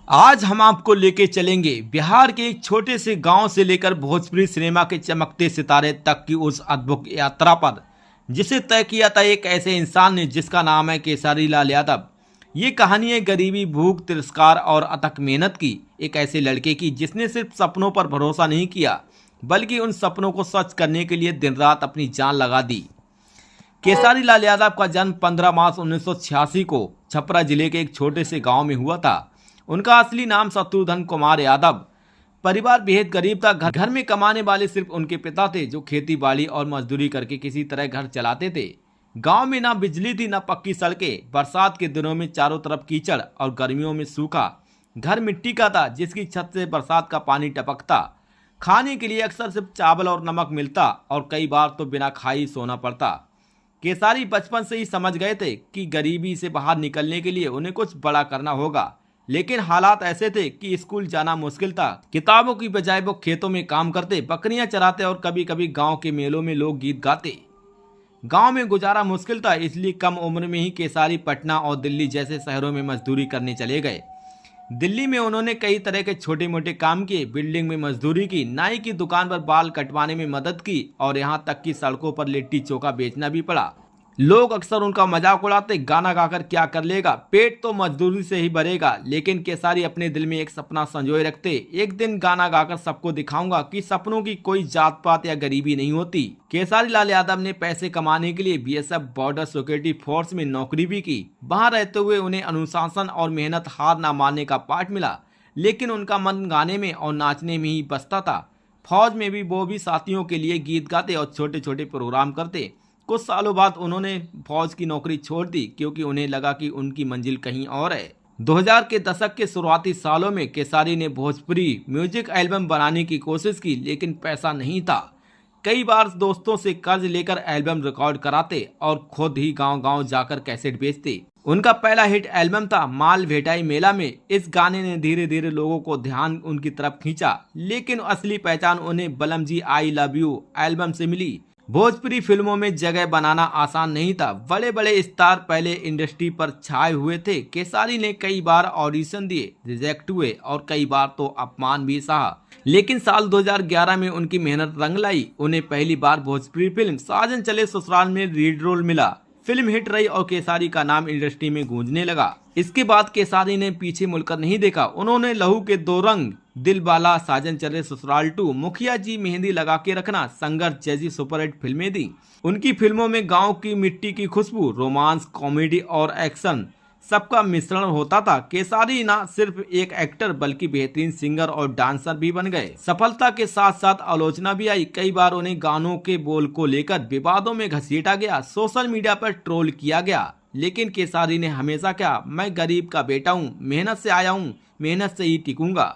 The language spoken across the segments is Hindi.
आज हम आपको लेके चलेंगे बिहार के एक छोटे से गांव से लेकर भोजपुरी सिनेमा के चमकते सितारे तक की उस अद्भुत यात्रा पर जिसे तय किया था एक ऐसे इंसान ने जिसका नाम है केसारी लाल यादव। ये कहानी है गरीबी, भूख, तिरस्कार और अथक मेहनत की एक ऐसे लड़के की जिसने सिर्फ सपनों पर भरोसा नहीं किया बल्कि उन सपनों को सच करने के लिए दिन रात अपनी जान लगा दी। केसारी लाल यादव का जन्म 15 मार्च 1986 को छपरा जिले के एक छोटे से गांव में हुआ था। उनका असली नाम शत्रुघ्न कुमार यादव। परिवार बेहद गरीब था। घर में कमाने वाले सिर्फ उनके पिता थे जो खेती बाड़ी और मजदूरी करके किसी तरह घर चलाते थे। गांव में ना बिजली थी ना पक्की सड़कें। बरसात के दिनों में चारों तरफ कीचड़ और गर्मियों में सूखा। घर मिट्टी का था जिसकी छत से बरसात का पानी टपकता। खाने के लिए अक्सर सिर्फ चावल और नमक मिलता और कई बार तो बिना खाए सोना पड़ता। केसारी बचपन से ही समझ गए थे कि गरीबी से बाहर निकलने के लिए उन्हें कुछ बड़ा करना होगा, लेकिन हालात ऐसे थे कि स्कूल जाना मुश्किल था। किताबों की बजाय वो खेतों में काम करते, बकरियां चराते और कभी कभी गांव के मेलों में लोग गीत गाते। गांव में गुजारा मुश्किल था, इसलिए कम उम्र में ही केसारी पटना और दिल्ली जैसे शहरों में मजदूरी करने चले गए। दिल्ली में उन्होंने कई तरह के छोटे मोटे काम किए, बिल्डिंग में मजदूरी की, नाई की दुकान पर बाल कटवाने में मदद की और यहाँ तक कि सड़कों पर लिट्टी चोखा बेचना भी पड़ा। लोग अक्सर उनका मजाक उड़ाते, गाना गाकर क्या कर लेगा, पेट तो मजदूरी से ही भरेगा। लेकिन केसारी अपने दिल में एक सपना संजोए रखते, एक दिन गाना गाकर सबको दिखाऊंगा कि सपनों की कोई जात पात या गरीबी नहीं होती। केसारी लाल यादव ने पैसे कमाने के लिए बीएसएफ बॉर्डर सिक्योरिटी फोर्स में नौकरी भी की। वहां रहते हुए उन्हें अनुशासन और मेहनत, हार न मानने का पाठ मिला। लेकिन उनका मन गाने में और नाचने में ही बसता था। फौज में भी वो भी साथियों के लिए गीत गाते और छोटे छोटे प्रोग्राम करते। कुछ सालों बाद उन्होंने फौज की नौकरी छोड़ दी क्योंकि उन्हें लगा कि उनकी मंजिल कहीं और है। 2000 के दशक के शुरुआती सालों में केसारी ने भोजपुरी म्यूजिक एल्बम बनाने की कोशिश की, लेकिन पैसा नहीं था। कई बार दोस्तों से कर्ज लेकर एल्बम रिकॉर्ड कराते और खुद ही गांव-गांव जाकर कैसेट बेचते। उनका पहला हिट एल्बम था माल भेटाई मेला में। इस गाने ने धीरे धीरे लोगों को ध्यान उनकी तरफ खींचा, लेकिन असली पहचान उन्हें बलम जी आई लव यू एल्बम से मिली। भोजपुरी फिल्मों में जगह बनाना आसान नहीं था। बड़े बड़े स्टार पहले इंडस्ट्री पर छाए हुए थे। केसारी ने कई बार ऑडिशन दिए, रिजेक्ट हुए और कई बार तो अपमान भी सहा। लेकिन साल 2011 में उनकी मेहनत रंग लाई। उन्हें पहली बार भोजपुरी फिल्म साजन चले ससुराल में लीड रोल मिला। फिल्म हिट रही और केसारी का नाम इंडस्ट्री में गूंजने लगा। इसके बाद केसारी ने पीछे मुड़कर नहीं देखा। उन्होंने लहू के दो रंग, दिल बाला, साजन चले ससुराल 2, मुखिया जी, मेहंदी लगा के रखना, संघर्ष जैसी सुपरहिट फिल्में दी। उनकी फिल्मों में गांव की मिट्टी की खुशबू, रोमांस, कॉमेडी और एक्शन सबका मिश्रण होता था। केसारी ना सिर्फ एक एक्टर बल्कि बेहतरीन सिंगर और डांसर भी बन गए। सफलता के साथ साथ आलोचना भी आई। कई बार उन्हें गानों के बोल को लेकर विवादों में घसीटा गया, सोशल मीडिया पर ट्रोल किया गया। लेकिन केसारी ने हमेशा कहा, मैं गरीब का बेटा हूँ, मेहनत से आया हूँ, मेहनत से ही टिकूंगा।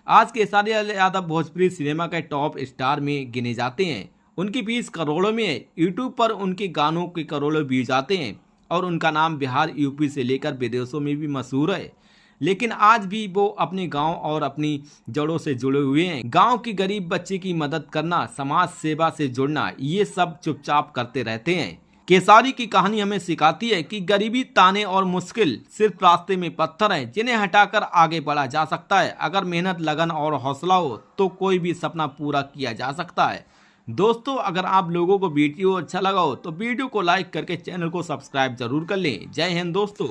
आज केसारी लाल यादव भोजपुरी सिनेमा के टॉप स्टार में गिने जाते हैं। उनकी फीस करोड़ों में है। यूट्यूब पर उनके गानों के करोड़ों व्यूज आते हैं और उनका नाम बिहार, यूपी से लेकर विदेशों में भी मशहूर है। लेकिन आज भी वो अपने गांव और अपनी जड़ों से जुड़े हुए हैं। गांव की गरीब बच्चे की मदद करना, समाज सेवा से जुड़ना, ये सब चुपचाप करते रहते हैं। केसारी की कहानी हमें सिखाती है कि गरीबी, ताने और मुश्किल सिर्फ रास्ते में पत्थर हैं जिन्हें हटाकर आगे बढ़ा जा सकता है। अगर मेहनत, लगन और हौसला हो तो कोई भी सपना पूरा किया जा सकता है। दोस्तों, अगर आप लोगों को वीडियो अच्छा लगा हो तो वीडियो को लाइक करके चैनल को सब्सक्राइब जरूर कर लें। जय हिंद दोस्तों।